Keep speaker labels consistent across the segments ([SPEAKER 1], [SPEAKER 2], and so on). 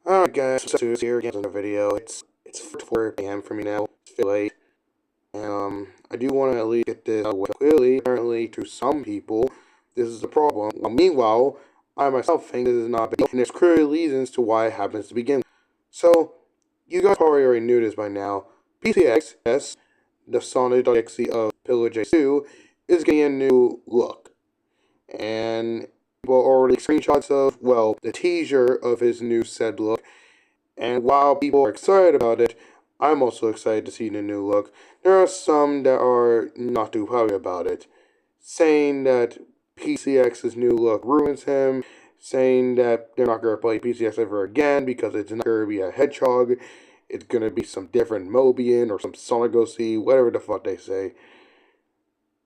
[SPEAKER 1] Alright guys, so here again in the video. It's 4 p.m. for me now. It's late. And I do want to at least get this out of the way. Clearly, apparently to some people, this is a problem. Meanwhile, I myself think this is not big, and there's clear reasons to why it happens to begin with. So, you guys probably already knew this by now. PCX, yes, the Sonic.exe of Pillar J2, is getting a new look. And people already screenshots of, well, the teaser of his new said look. And while people are excited about it, I'm also excited to see the new look. There are some that are not too happy about it, saying that PCX's new look ruins him, saying that they're not going to play PCX ever again because it's not going to be a hedgehog, it's going to be some different Mobian or some Sonic OC, whatever the fuck they say.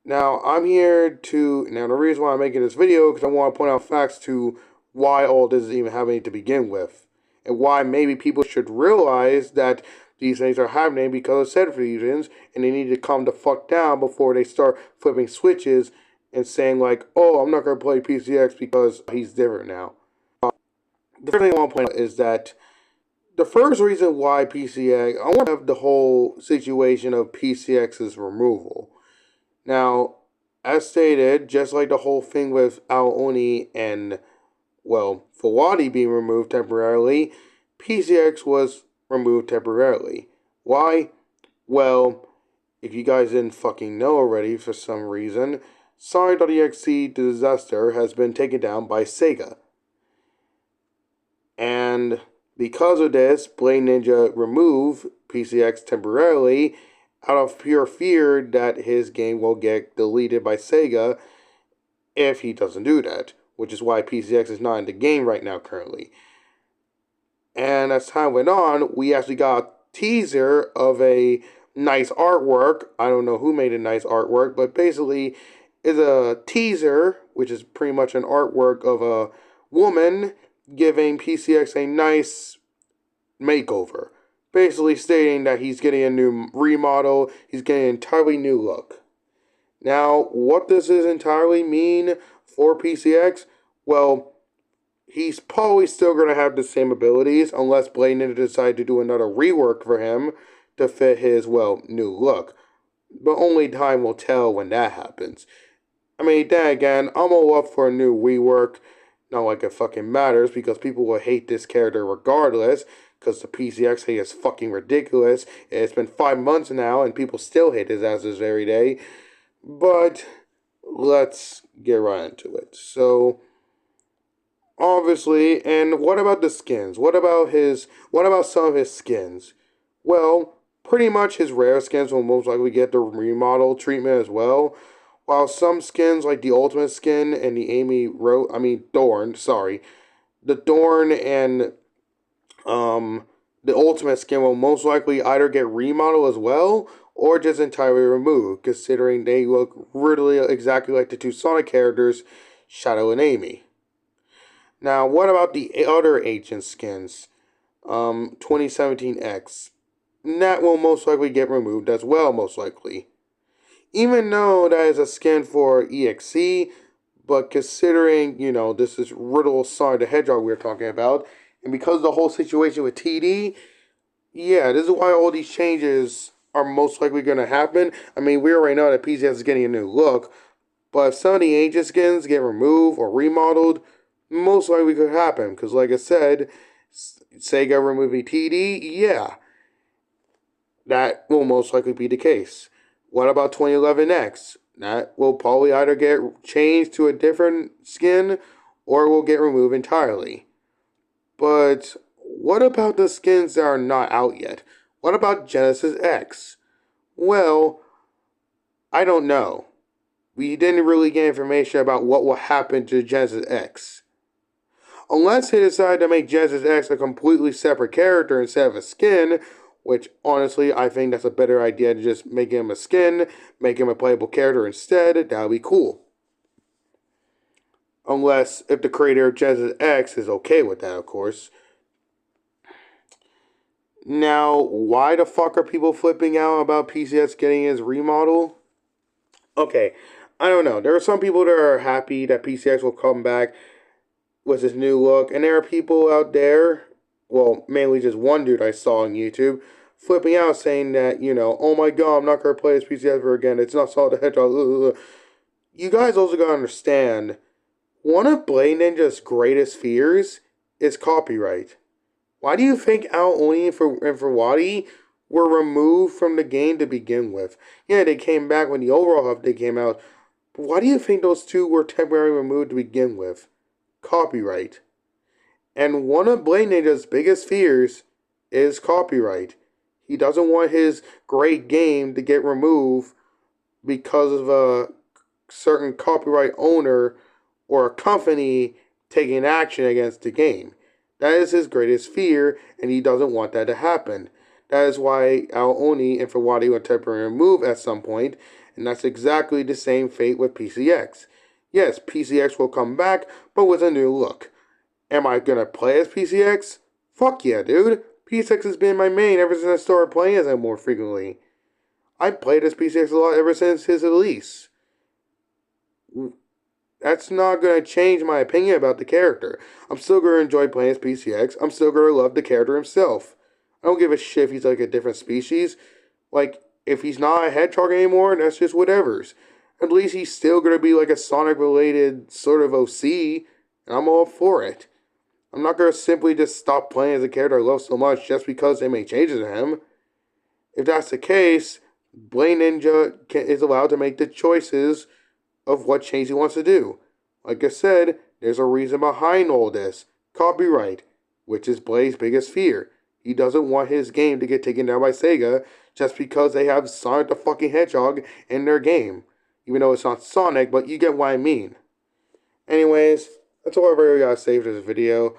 [SPEAKER 1] Now, the reason why I'm making this video, because I want to point out facts to why all this is even happening to begin with. And why maybe people should realize that these things are happening because of said reasons, and they need to calm the fuck down before they start flipping switches and saying like, oh, I'm not going to play PCX because he's different now. The first thing I want to point out is that the first reason why I want to have the whole situation of PCX's removal. Now, as stated, just like the whole thing with Aoni and, well, Fawadi being removed temporarily, PCX was removed temporarily. Why? Well, if you guys didn't fucking know already for some reason, Sonic.exe Disaster has been taken down by Sega. And because of this, Blade Ninja removed PCX temporarily out of pure fear that his game will get deleted by Sega if he doesn't do that, which is why PCX is not in the game right now currently. And as time went on, we actually got a teaser of a nice artwork. I don't know who made a nice artwork, but basically is a teaser, which is pretty much an artwork of a woman giving PCX a nice makeover. Basically stating that he's getting a new remodel, he's getting an entirely new look. Now, what does this entirely mean for PCX? Well, he's probably still going to have the same abilities unless Blade Ninja decide to do another rework for him to fit his, well, new look. But only time will tell when that happens. I mean, then again, I'm all up for a new rework. Not like it fucking matters because people will hate this character regardless. Because the PCX hate is fucking ridiculous. It's been 5 months now and people still hate his ass this very day. But let's get right into it. So, obviously, and what about the skins? What about some of his skins? Well, pretty much his rare skins will most likely get the remodel treatment as well. While some skins like the Ultimate skin and the the Dorn and the Ultimate skin will most likely either get remodeled as well or just entirely removed, considering they look really exactly like the two Sonic characters, Shadow and Amy. Now, what about the other ancient skins? 2017X. That will most likely get removed as well, most likely. Even though that is a skin for EXE, but considering, this is Riddle Sonic the Hedgehog we're talking about, and because of the whole situation with TD, yeah, this is why all these changes are most likely going to happen. I mean, we already know that PCX is getting a new look, but if some of the ancient skins get removed or remodeled, most likely could happen. Because like I said, Sega removing TD, yeah, that will most likely be the case. What about 2011X? That will probably either get changed to a different skin or will get removed entirely. But what about the skins that are not out yet? What about Genesis X? Well, I don't know. We didn't really get information about what will happen to Genesis X. Unless they decide to make Genesis X a completely separate character instead of a skin, which honestly I think that's a better idea to just make him a skin, make him a playable character instead, that would be cool. Unless if the creator of Genesis X is okay with that, of course. Now, why the fuck are people flipping out about PCX getting his remodel? Okay, I don't know. There are some people that are happy that PCX will come back with his new look, and there are people out there well, mainly just one dude I saw on YouTube, flipping out saying that, oh my god, I'm not going to play this PCX ever again. It's not Sonic the Hedgehog. You guys also got to understand, one of Blade Ninja's greatest fears is copyright. Why do you think Al Oni and Fawadi were removed from the game to begin with? Yeah, they came back when the overall update came out. But why do you think those two were temporarily removed to begin with? Copyright. And one of Blade Ninja's biggest fears is copyright. He doesn't want his great game to get removed because of a certain copyright owner or a company taking action against the game. That is his greatest fear, and he doesn't want that to happen. That is why Al Oni and Fawadi were temporarily removed at some point, and that's exactly the same fate with PCX. Yes, PCX will come back, but with a new look. Am I gonna play as PCX? Fuck yeah, dude. PCX has been my main ever since I started playing as him more frequently. I played as PCX a lot ever since his release. That's not gonna change my opinion about the character. I'm still gonna enjoy playing as PCX. I'm still gonna love the character himself. I don't give a shit if he's like a different species. Like, if he's not a hedgehog anymore, that's just whatever's. At least he's still gonna be like a Sonic-related sort of OC, and I'm all for it. I'm not going to simply just stop playing as a character I love so much just because they make changes to him. If that's the case, Blade Ninja is allowed to make the choices of what change he wants to do. Like I said, there's a reason behind all this. Copyright, which is Blade's biggest fear. He doesn't want his game to get taken down by Sega just because they have Sonic the fucking Hedgehog in their game. Even though it's not Sonic, but you get what I mean. Anyways, that's all I really gotta say for this video.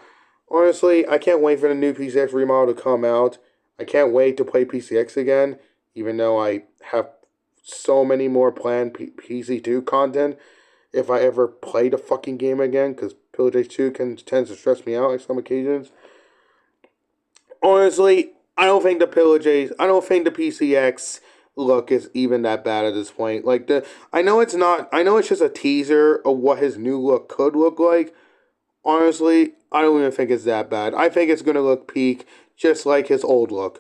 [SPEAKER 1] Honestly, I can't wait for the new PCX remodel to come out. I can't wait to play PCX again, even though I have so many more planned PC2 content if I ever play the fucking game again, because Pillage H2 tends to stress me out on some occasions. Honestly, I don't think the PCX look is even that bad at this point. I know it's just a teaser of what his new look could look like. Honestly, I don't even think it's that bad. I think it's gonna look peak, just like his old look.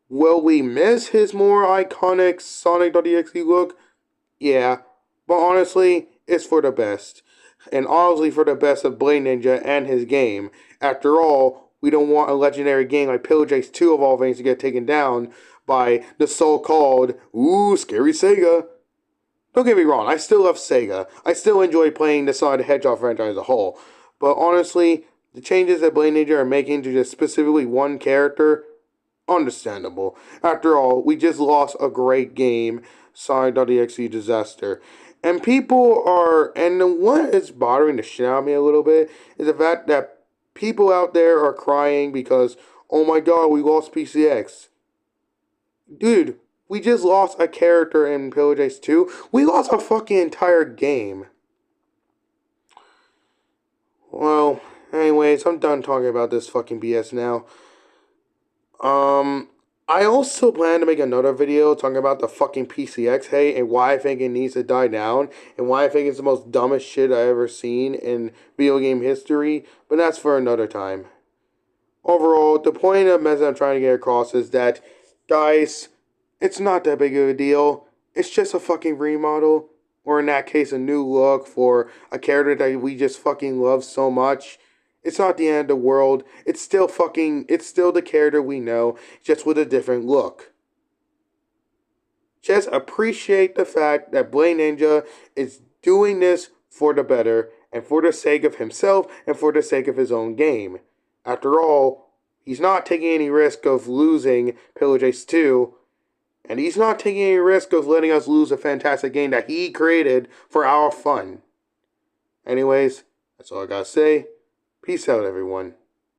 [SPEAKER 1] Will we miss his more iconic Sonic.exe look? Yeah, but honestly, it's for the best. And honestly, for the best of Blade Ninja and his game. After all, we don't want a legendary game like Pillage Ace 2 of all things to get taken down by the so-called, scary Sega. Don't get me wrong, I still love Sega. I still enjoy playing the Sonic the Hedgehog franchise as a whole. But honestly, the changes that Blade Ninja are making to just specifically one character, understandable. After all, we just lost a great game, Sonic.exe Disaster. And what is bothering the shit out of me a little bit is the fact that people out there are crying because, oh my god, we lost PCX. Dude, we just lost a character in Pillage Ace 2. We lost a fucking entire game. Well, anyways, I'm done talking about this fucking BS now. I also plan to make another video talking about the fucking PCX hate and why I think it needs to die down and why I think it's the most dumbest shit I've ever seen in video game history, but that's for another time. Overall, the point of the message I'm trying to get across is that, guys, it's not that big of a deal. It's just a fucking remodel. Or in that case, a new look for a character that we just fucking love so much. It's not the end of the world. It's still the character we know, just with a different look. Just appreciate the fact that Blade Ninja is doing this for the better, and for the sake of himself, and for the sake of his own game. After all, he's not taking any risk of losing Pillage Ace 2, and he's not taking any risk of letting us lose a fantastic game that he created for our fun. Anyways, that's all I gotta say. Peace out, everyone.